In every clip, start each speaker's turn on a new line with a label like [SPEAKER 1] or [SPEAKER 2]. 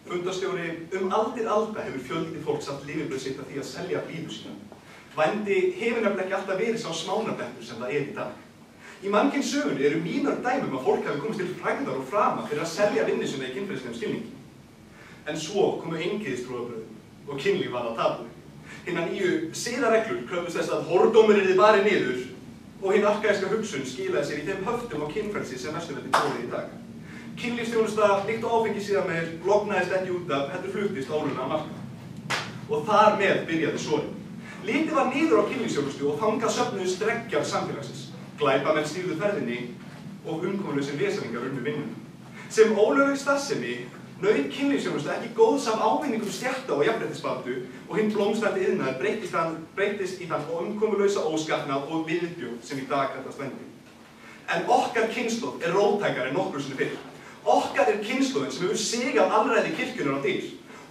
[SPEAKER 1] Fundarstjóri, aldir alda hefur fjöldi fólks haft lifibrauð sitt af því að selja blíðu sína. Vændi hefur nefnilega ekki alltaf verið sá smánarblettur sem það í dag. Í mannkynssögunni eru mýmörg dæmi að fólk hafi komist til frægðar og frama fyrir að selja vinnu sinna í kynferðislegum skilningi. En svo komu eingyðistrúarbrögðin og kynlíf var á tabu. Hinar nýju siðareglur kröfðust þess að hordómur yrði barið niður og hin arkæska hugsun skilaði sér í þeim höftum á kynfrelsi sem Vesturveldi boðið í dag. Kynlífsþjónusta, líkt og áfengi síðar lognaðist ekki út af, heldur fluttist ólunna að marka. Og þar með byrjaði sorinn. Litið var niður á kynlífsþjónustu og þangað söfnuðust dreggjar samfélagsins. Glæpamenn stýrðu ferðinni og umkomulausir vesalingar unnu vinnuna. Sem ólögleg starfsemi naut kynlífsþjónusta ekki góðs af ávinningum stétta og jafnréttisbaráttu og hinn blómstandi iðnaður breyttist í þann umkomulausa óskapnað og viðbjóð sem í dag kallast vændi. En okkar kynslóð róttækari en nokkru sinni fyrr. Okkar kynslóðin sem hefur sigað alræði kirkjunnar á dyr.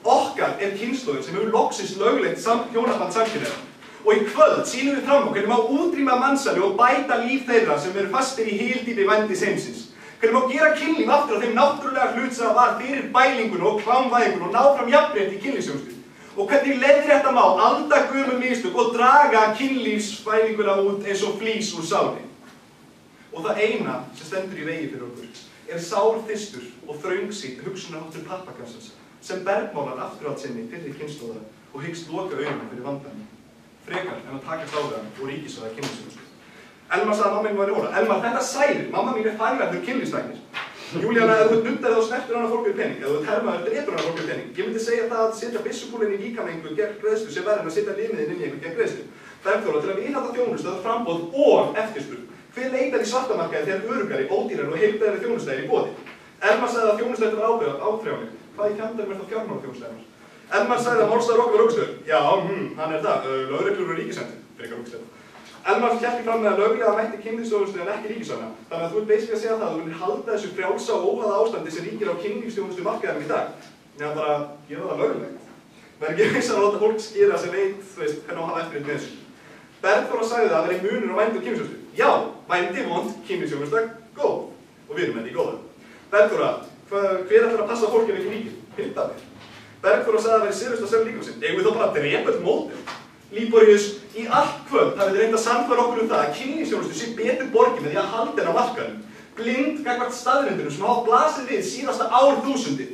[SPEAKER 1] Okkar kynslóðin sem hefur loksins lögleitt hjónaband samkynhneigðra. Og í kvöld sýnum við fram á hvernig má útrýma mansali og bæta líf þeirra sem eru fastir í hyldýpi vændis heimsins. Hvernig má gera kynlíf aftur á þeim náttúrulega hlut sem það var fyrir bælingun og klámvæðingun og ná fram jafnrétti í kynlífsþjónustu. Og hvernig leiðrétta má aldagömul mistök og draga kynlífsbælinguna út eins og flís úr sáli. Og það eina sem stendur í vegi fyrir okkur sárþyrstur og þröngsýn hugsunarháttur pappakassans sem bergmálar afturhaldsemi fyrri kynslóða og hyggst loka augunum fyrir vandanum. Frekar en að takast á það og ríkisvæða kynlífsþjónustu. Elmar sagði að mamma mín var í óra. Elmar, þetta særir. Mamma mín faglærður kynlífslæknir. Júlíana, ef þú nuddaði og snertur hana fólk við pening, ef þú hermaður drepur hana fólk við pening, ég myndi segja það að setja byssukúlinn í líkamann einhver gegn greiðslu sem verður en að setja limiðinn inn í einhver gegn greiðslu. Bergþóra, til að viðhalda þjónustu að framboð og eftirspurn. Hver leitar í svartamarkaði þegar öruggari, ódýrari og heilbrigðari þjónusta í boði? Elmar sagði að þjónusta ætti að vera áþreifanleg. Hvað í fjandanum þá fjármálaþjónusta, Elmar? Elmar sagði að málstaður okkur var rúgslur. Já, hann það. Lögreglur og ríkisendin. Frekar rúgslur. Elmar hélt fram með að löglega mætti kynlífsþjónustu en ekki ríkisvæðina. Þannig að þú ert basically að segja það að þú viljir halda þessu frjálsa og óháða ástandi sem ríkir á kynlífsþjónustu markaðinum í dag. Neðan bara gera það löglegt. Það ekki eins að láta fólk skýra sem veit, hvernig á hafa eftirlit með þessu. Bergþóra sagði það að vera munur á vændi og kynlífsþjónustu. Já, vændi vond, kynlífsþjónusta góð. Og við erum henni góða. Bergþóra, hver ætlar að passa fólkinu ekki ríkið? Pildarnir. Bergþóra sagði að vera siðust að selja líkamsinn. Eigum við þá bara að drepa öll mótið? Líborius, í allt kvöld hafið þið reynt að sannfæra okkur það að kynlífsþjónustu sé betur borgið með því að halda henni á markaðnum. Blind gagnvart staðreyndunum sem hafa blasið við síðasta árþúsundið.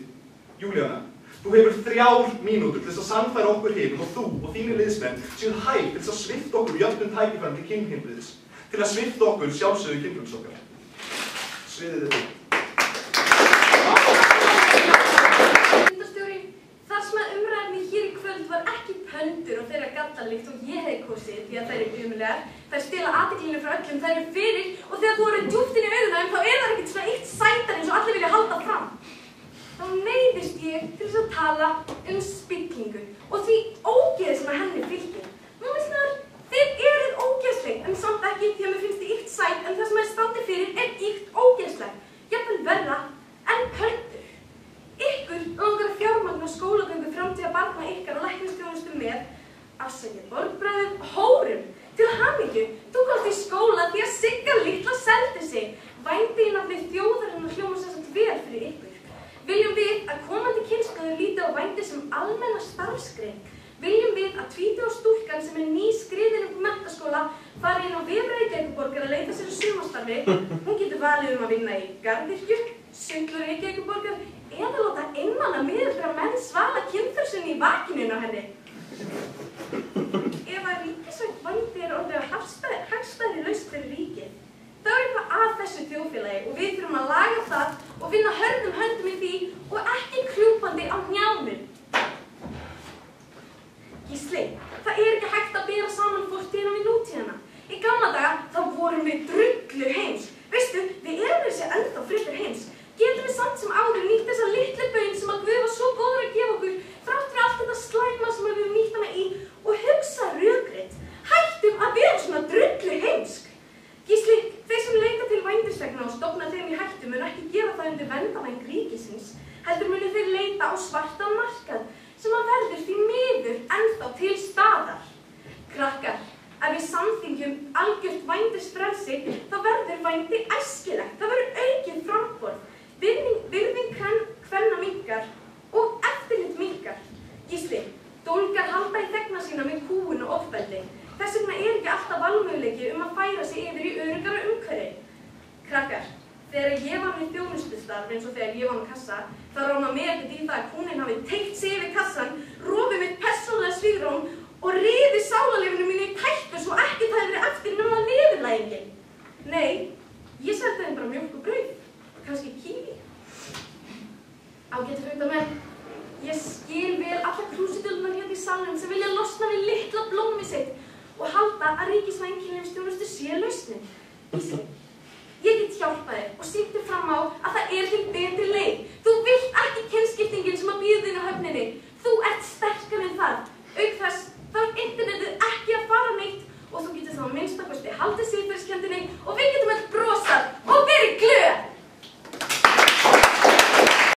[SPEAKER 1] Júlíana, þú hefur 3 mínútur til þess að sannfæra okkur hinum og þú og þínir liðsmenn séu hæf til þess að svipta okkur jöfnum tækifærum til kynheilbrigðis. Til að svipta okkur sjálfsögðu kynfrelsi okkar. Sviðið þið.
[SPEAKER 2] Pöndur og þeirra gaddalykt og ég hefði kosið því að þær eru umulegar. Þær stela athyglinu frá öllum, þær eru fyrir og þegar þú eru djúpt inn í augunum þá er það ekkert svona eitt sætar eins og allir vilja halda fram. Þá neyðist ég til þess að tala spillingu og því ógeði sem að henni fylgir. Nú veist það, þið eruð ógeðsleg en samt ekki því að mér finnst þið ykt sæt en það sem þið standi fyrir ykt ógeðsleg. Jafnvel verra en pöndur. Ykkur langar að fjármagna skólagöngu framtíða barna ykkar og læknisþjónustu með afsækja borgbræðum hórum. Til hamingju, þú komst í skóla því að Sigga litla seldi sig. Vændi í nafni þjóðarinnar hljómar sem sagt vel fyrir ykkur. Viljum við að komandi kynslóðir líti á vændi sem almenna starfsgrein. Viljum við að 20 stúlkan sem er nýskriðin upp menntaskóla fari inn á vef Reykjavíkurborgar að leita sér sumarstarfi. Hún getur valið að vinna í garðyrkju, sundlu Reykjavíkurborgar eða láta einmana miðaldra menn svala kynþörsinni í vakininu á henni. Ef að ríkisvænt vændi orðið hagstæðri lausn fyrir ríkið, þá er eitthvað að þessu þjóðfélagi og við þurfum að laga það og vinna hörðum höndum í því og ekki krjúpandi á hnjánum. Gísli, það er ekki hægt að bera saman fortíðina við nútíðina. Í gamla daga þá vorum við drullu heims. Veistu, við erum þessi ennþá frekar heims. Getum við samt sem áður nýtt þessa litlu baun sem að Guð var svo góður að gefa okkur þrátt fyrir allt þetta slæma sem við höfum nýtt hana í og hugsa rökrétt. Hættum að vera svona drullu heimsk. Gísli, þeir sem leita til vændisvegna og stofna þeim í hættu mun ekki gera það undir verndarvæng ríkisins. Heldur munu þeir leita á svartan markað sem að verður því miður ennþá til staðar. Krakkar, ef við samþyngjum algjört vændisfrelsi, þá verður vændi æskilegt. Það verður aukið framboð. Virðing kvenna minnkar og alltaf valmöguleiki að færa sig yfir í öruggara umhverfi. Krakkar, þegar ég var með þjónustustarf eins og þegar ég var með kassa, þá rámar mig ekkert í það að kúninn hafi teygt sig yfir kassann, rofið mitt persónulega svigrúm og rifið sálarlífinu mínu í tætlur svo ekkert hafi verið eftir nema niðurlægingin. Nei, ég seldi þeim bara mjólk og brauð, kannski kíví. Ágætu fundarmenn, ég skil vel alla krúsidullunar hérna í salnum sem vilja losna við litla blómið sitt og halda að ríkisvæðinkynlífsþjónustu sé lausnin. Ég get hjálpað þér og sýnt þér fram á að það til betri leið